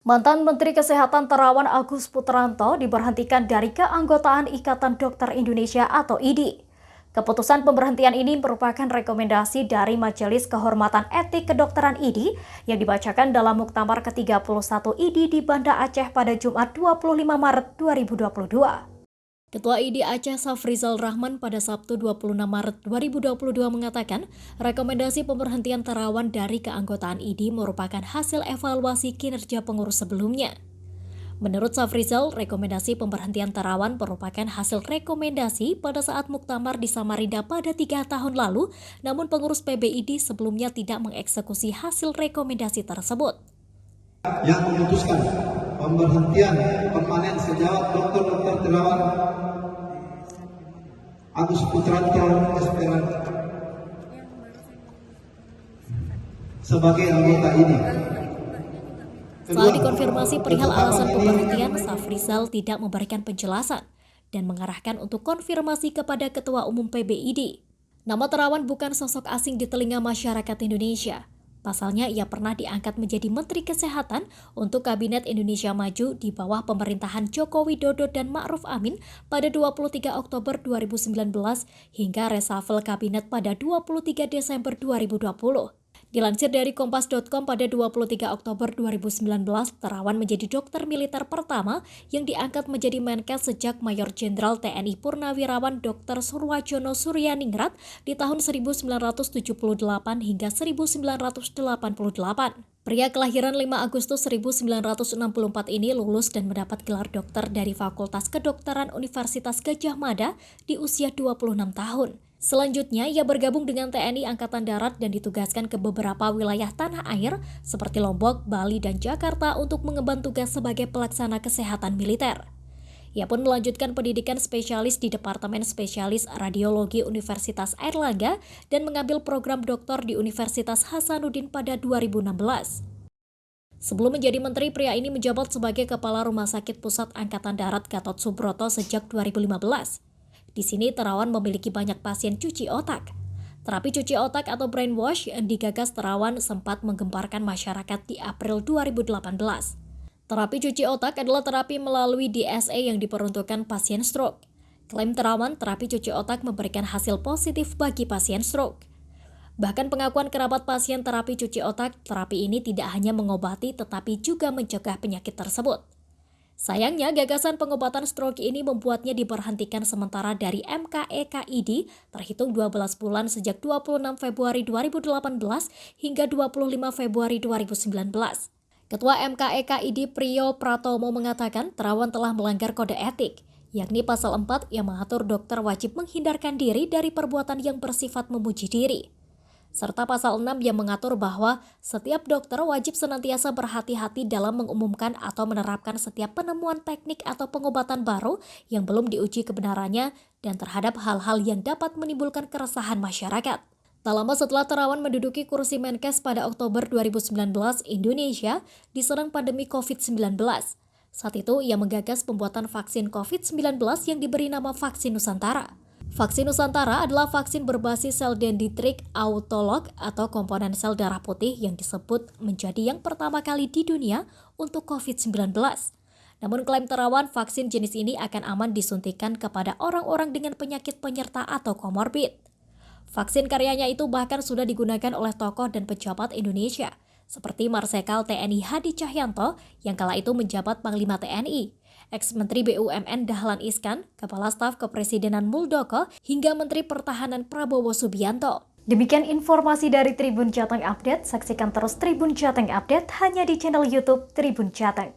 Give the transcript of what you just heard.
Mantan Menteri Kesehatan Terawan Agus Putranto diberhentikan dari keanggotaan Ikatan Dokter Indonesia atau IDI. Keputusan pemberhentian ini merupakan rekomendasi dari Majelis Kehormatan Etik Kedokteran IDI yang dibacakan dalam Muktamar ke-31 IDI di Banda Aceh pada Jumat 25 Maret 2022. Ketua IDI Aceh Safrizal Rahman pada Sabtu 26 Maret 2022 mengatakan rekomendasi pemberhentian Terawan dari keanggotaan IDI merupakan hasil evaluasi kinerja pengurus sebelumnya. Menurut Safrizal, rekomendasi pemberhentian Terawan merupakan hasil rekomendasi pada saat Muktamar di Samarinda pada 3 tahun lalu, namun pengurus PBID sebelumnya tidak mengeksekusi hasil rekomendasi tersebut. Yang memutuskan pemberhentian permanen sejawat Dr. Terawan Agus Putranto SPR sebagai anggota ini. Setelah dikonfirmasi perihal alasan pemberhentian, Safrizal tidak memberikan penjelasan dan mengarahkan untuk konfirmasi kepada Ketua Umum PBID. Nama Terawan bukan sosok asing di telinga masyarakat Indonesia. Pasalnya, ia pernah diangkat menjadi Menteri Kesehatan untuk Kabinet Indonesia Maju di bawah pemerintahan Joko Widodo dan Ma'ruf Amin pada 23 Oktober 2019 hingga reshuffle Kabinet pada 23 Desember 2020. Dilansir dari Kompas.com pada 23 Oktober 2019, Terawan menjadi dokter militer pertama yang diangkat menjadi Menkes sejak Mayor Jenderal TNI Purnawirawan Dr. Surwajono Suryaningrat di tahun 1978 hingga 1988. Pria kelahiran 5 Agustus 1964 ini lulus dan mendapat gelar dokter dari Fakultas Kedokteran Universitas Gadjah Mada di usia 26 tahun. Selanjutnya, ia bergabung dengan TNI Angkatan Darat dan ditugaskan ke beberapa wilayah tanah air seperti Lombok, Bali, dan Jakarta untuk mengemban tugas sebagai pelaksana kesehatan militer. Ia pun melanjutkan pendidikan spesialis di Departemen Spesialis Radiologi Universitas Airlangga dan mengambil program doktor di Universitas Hasanuddin pada 2016. Sebelum menjadi menteri, pria ini menjabat sebagai Kepala Rumah Sakit Pusat Angkatan Darat Gatot Subroto sejak 2015. Di sini Terawan memiliki banyak pasien cuci otak. Terapi cuci otak atau brainwash yang digagas Terawan sempat menggemparkan masyarakat di April 2018. Terapi cuci otak adalah terapi melalui DSA yang diperuntukkan pasien stroke. Klaim Terawan, terapi cuci otak memberikan hasil positif bagi pasien stroke. Bahkan pengakuan kerabat pasien terapi cuci otak, terapi ini tidak hanya mengobati tetapi juga mencegah penyakit tersebut. Sayangnya, gagasan pengobatan stroke ini membuatnya diberhentikan sementara dari MKEKID terhitung 12 bulan sejak 26 Februari 2018 hingga 25 Februari 2019. Ketua MKEKID Priyo Pratomo mengatakan Terawan telah melanggar kode etik, yakni pasal 4 yang mengatur dokter wajib menghindarkan diri dari perbuatan yang bersifat memuji diri, serta pasal 6 yang mengatur bahwa setiap dokter wajib senantiasa berhati-hati dalam mengumumkan atau menerapkan setiap penemuan teknik atau pengobatan baru yang belum diuji kebenarannya dan terhadap hal-hal yang dapat menimbulkan keresahan masyarakat. Tak lama setelah Terawan menduduki kursi Menkes pada Oktober 2019, Indonesia diserang pandemi COVID-19. Saat itu, ia menggagas pembuatan vaksin COVID-19 yang diberi nama vaksin Nusantara. Vaksin Nusantara adalah vaksin berbasis sel dendritik autolog atau komponen sel darah putih yang disebut menjadi yang pertama kali di dunia untuk COVID-19. Namun klaim Terawan, vaksin jenis ini akan aman disuntikan kepada orang-orang dengan penyakit penyerta atau komorbid. Vaksin karyanya itu bahkan sudah digunakan oleh tokoh dan pejabat Indonesia, seperti Marsikal TNI Hadi Cahyanto yang kala itu menjabat Panglima TNI, ex-Menteri BUMN Dahlan Iskan, Kepala Staf Kepresidenan Muldoko, hingga Menteri Pertahanan Prabowo Subianto. Demikian informasi dari Tribun Jateng Update. Saksikan terus Tribun Jateng Update hanya di channel YouTube Tribun Jateng.